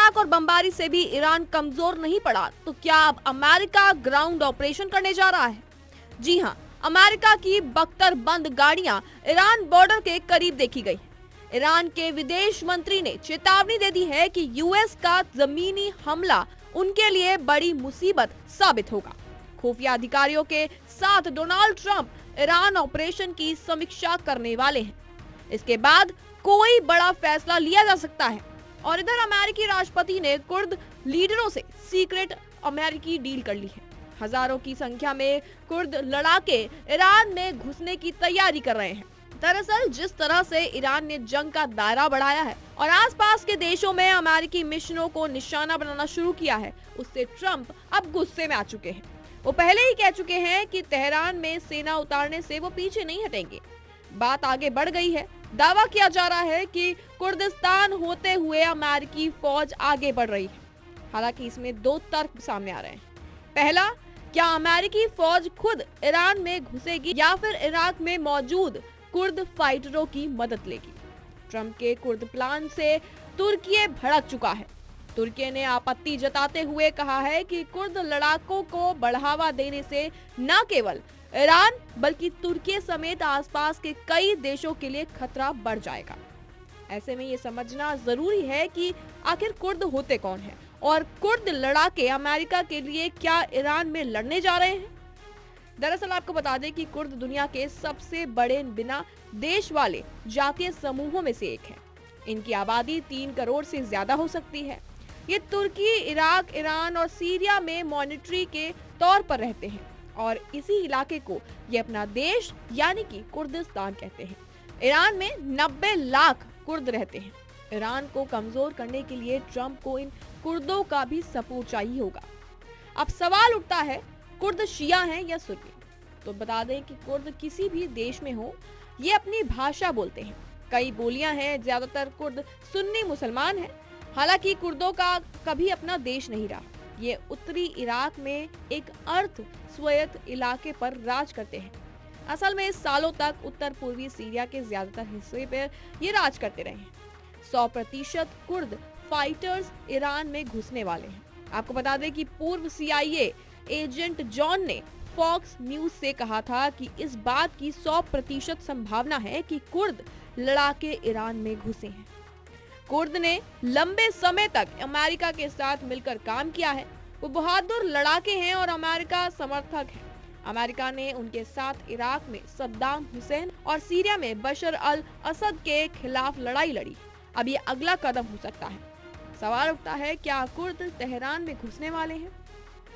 Attack और बमबारी से भी ईरान कमजोर नहीं पड़ा, तो क्या अब अमेरिका ग्राउंड ऑपरेशन करने जा रहा है? जी हां, अमेरिका की बख्तरबंद गाड़ियां ईरान बॉर्डर के करीब देखी गई। ईरान के विदेश मंत्री ने चेतावनी दे दी है कि यूएस का जमीनी हमला उनके लिए बड़ी मुसीबत साबित होगा। खुफिया अधिकारियों के साथ डोनाल्ड ट्रंप ईरान ऑपरेशन की समीक्षा करने वाले हैं। इसके बाद कोई बड़ा फैसला लिया जा सकता है। और इधर अमेरिकी राष्ट्रपति ने कुर्द लीडरों से सीक्रेट अमेरिकी डील कर ली है। हजारों की संख्या में कुर्द लड़ाके ईरान में घुसने की तैयारी कर रहे हैं। दरअसल जिस तरह से ईरान ने जंग का दायरा बढ़ाया है और आसपास के देशों में अमेरिकी मिशनों को निशाना बनाना शुरू किया है, उससे ट्रंप अब गुस्से में आ चुके हैं। वो पहले ही कह चुके हैं कि तेहरान में सेना उतारने से वो पीछे नहीं हटेंगे। बात आगे बढ़ गई है। दावा किया जा रहा है कि कुर्दिस्तान होते हुए अमेरिकी फौज आगे बढ़ रही है। हालांकि इसमें दो तर्क सामने आ रहे हैं। पहला, क्या अमेरिकी फौज खुद ईरान में घुसेगी या फिर इराक में मौजूद कुर्द फाइटरों की मदद लेगी? ट्रंप के कुर्द प्लान से तुर्की भड़क चुका है। तुर्की ने आपत्ति जताते हुए कहा है कि कुर्द लड़ाकों को बढ़ावा देने से न केवल ईरान बल्कि तुर्की समेत आसपास के कई देशों के लिए खतरा बढ़ जाएगा। ऐसे में ये समझना जरूरी है कि आखिर कुर्द होते कौन हैं और कुर्द लड़ाके अमेरिका के लिए क्या ईरान में लड़ने जा रहे हैं। दरअसल आपको बता दें कि कुर्द दुनिया के सबसे बड़े बिना देश वाले जातीय समूहों में से एक है। इनकी आबादी 3 करोड़ से ज्यादा हो सकती है। ये तुर्की, इराक, ईरान और सीरिया में मॉनिटरी के तौर पर रहते हैं और इसी इलाके को ये अपना देश यानी कि कुर्दिस्तान कहते हैं। ईरान में 90 लाख कुर्द रहते हैं। ईरान को कमजोर करने के लिए ट्रंप को इन कुर्दों का भी सपोर्ट चाहिए होगा। अब सवाल उठता है, कुर्द शिया हैं या सुन्नी? तो बता दें कि कुर्द किसी भी देश में हो, ये अपनी भाषा बोलते हैं। कई बोलियां हैं, ज्यादातर कुर्द सुन्नी मुसलमान हैं। हालांकि कुर्दों का कभी अपना देश नहीं रहा। ये उत्तरी इराक में एक अर्ध स्वायत्त इलाके पर राज करते हैं। असल में सालों तक उत्तर पूर्वी सीरिया के ज्यादातर हिस्से पर ये राज करते रहे हैं। 100% कुर्द फाइटर्स ईरान में घुसने वाले हैं। आपको बता दें कि पूर्व CIA एजेंट जॉन ने फॉक्स न्यूज से कहा था कि इस बात की 100% संभावना है कि कुर्द लड़ाके ईरान में घुसे हैं। कुर्द ने लंबे समय तक अमेरिका के साथ मिलकर काम किया है। वो बहादुर लड़ाके हैं और अमेरिका समर्थक हैं। अमेरिका ने उनके साथ इराक में सद्दाम हुसैन और सीरिया में बशर अल असद के खिलाफ लड़ाई लड़ी। अब ये अगला कदम हो सकता है। सवाल उठता है, क्या कुर्द तेहरान में घुसने वाले हैं?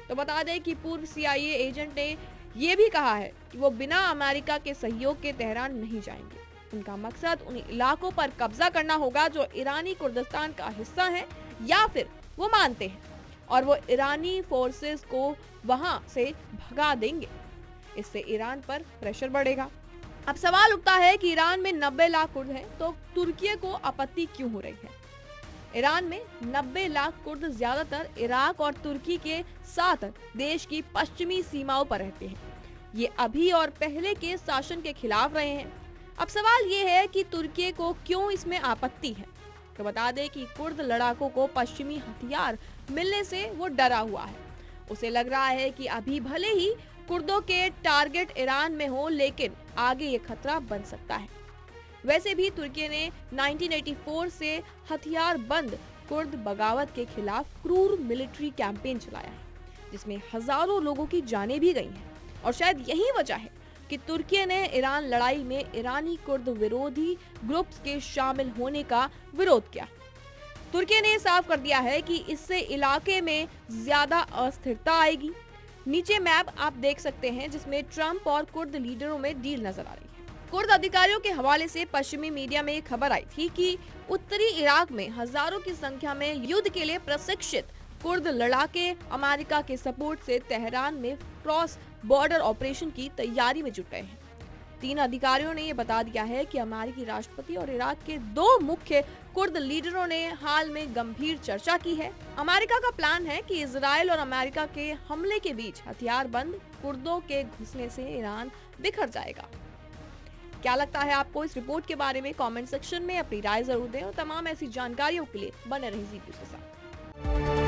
तो बता दें कि पूर्व CIA एजेंट ने ये भी कहा है कि वो बिना अमेरिका के सहयोग के तेहरान नहीं जाएंगे। उनका मकसद उन इलाकों पर कब्जा करना होगा जो ईरानी कुर्दिस्तान का हिस्सा है या फिर वो मानते हैं, और वो ईरानी फोर्सेस को वहां से भगा देंगे। इससे ईरान पर प्रेशर बढ़ेगा। अब सवाल उठता है कि ईरान में 90 लाख कुर्द हैं, तो तुर्की को आपत्ति क्यों हो रही है? ईरान में 90 लाख कुर्द ज्यादातर इराक और तुर्की के साथ देश की पश्चिमी सीमाओं पर रहते हैं। ये अभी और पहले के शासन के खिलाफ रहे हैं। अब सवाल ये है कि तुर्की को क्यों इसमें आपत्ति है? तो बता दें कि कुर्द लड़ाकों को पश्चिमी हथियार मिलने से वो डरा हुआ है। उसे लग रहा है कि अभी भले ही कुर्दों के टारगेट ईरान में हो, लेकिन आगे ये खतरा बन सकता है। वैसे भी तुर्की ने 1984 से हथियार बंद कुर्द बगावत के खिलाफ क्रूर मिलिट्री कैंपेन चलाया है, जिसमें हजारों लोगों की जानें भी गई हैं। और शायद यही वजह है कि तुर्की ने ईरान लड़ाई में ईरानी कुर्द विरोधी ग्रुप्स के शामिल होने का विरोध किया। तुर्की ने साफ कर दिया है कि इससे इलाके में ज्यादा अस्थिरता आएगी। नीचे मैप आप देख सकते हैं, जिसमें ट्रंप और कुर्द लीडरों में डील नजर आ रही है। कुर्द अधिकारियों के हवाले से पश्चिमी मीडिया में एक खबर आई थी कि उत्तरी इराक में हजारों की संख्या में युद्ध के लिए प्रशिक्षित कुर्द लड़ाके अमेरिका के सपोर्ट से तेहरान में क्रॉस बॉर्डर ऑपरेशन की तैयारी में जुट गए हैं। 3 अधिकारियों ने यह बता दिया है कि अमेरिकी राष्ट्रपति और इराक के 2 मुख्य कुर्द लीडरों ने हाल में गंभीर चर्चा की है। अमेरिका का प्लान है कि इजराइल और अमेरिका के हमले के बीच हथियारबंद कुर्दों के घुसने से ईरान बिखर जाएगा। क्या लगता है आपको इस रिपोर्ट के बारे में? कमेंट सेक्शन में अपनी राय जरूर दें और तमाम ऐसी जानकारियों के लिए बने रहें जी न्यूज़ के साथ। है।